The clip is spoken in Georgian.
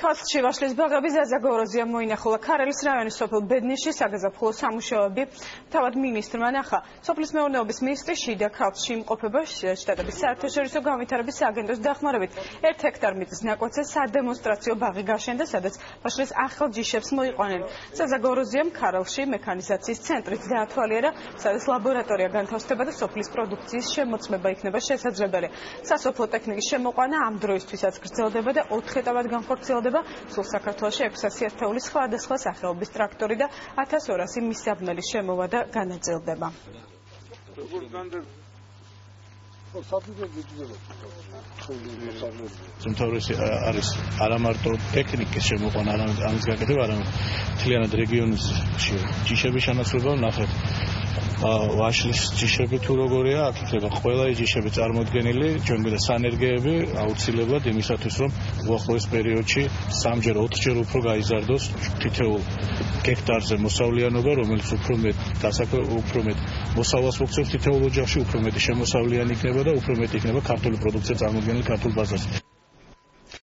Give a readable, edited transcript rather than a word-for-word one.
ქართლში ვაშლის ბაღები ზაზაგოროზია მოინახულა ქარელის რაიონის სოფელ ბედნისში საგაზაფხულო სამუშაოები თავად მინისტრმა ნახა. სოფლის მეურნეობის მინისტრი შიდა ქართლში იმყოფება შტატების საერთაშორისო განვითარების სააგენტოს დახმარებით 1 ჰექტარ მიწის ნაკვეთზე სადემონსტრაციო ბაღი გაშენდა, სადაც ვაშლის ახალ ჯიშებს მოიყვანენ. ზაზაგოროზიამ ქართლში მექანიზაციის ცენტრით დაათვალიერა, სადაც ლაბორატორია განთავსდება და სოფლის პროდუქციის შემოწმება იქნება შესაძლებელი. სასოფლო ტექნიკის შემოყვანა ამ დროისთვისაც გრძელდება და 4 ეტაპად განხორციელდება. სულ საქართველოში 600 ერთეული სხვადასხვა სახეობის ტრაქტორი და 1200 მისაბნელი შემოვა და განაწილდება. უმთავრესი არის არა მარტო ტექნიკის შემოყვანა, ამის გაკეთება, არამედ მთლიანად რეგიონის ჯიშების შენაცვლება ვნახეთ. ვაშლის ჯიშები თუ როგორია, აქ იქნება ყველა ჯიშები წარმოდგენილი, ჩვენ გვინდა სანერგეები აუცილებლად იმისათვის, რომ უახლოეს პერიოდში 3-ჯერ 4-ჯერ უფრო გაიზარდოს თითოეულ ჰექტარზე მოსავლიანობა, რომელიც უფრო მეტ მოსავალს მოგცემს თითოეულ ოჯახში, უფრო მეტი შემოსავლიანი იქნება და უფრო მეტი იქნება ქართული პროდუქცია წარმოდგენილი ქართულ ბაზარზე.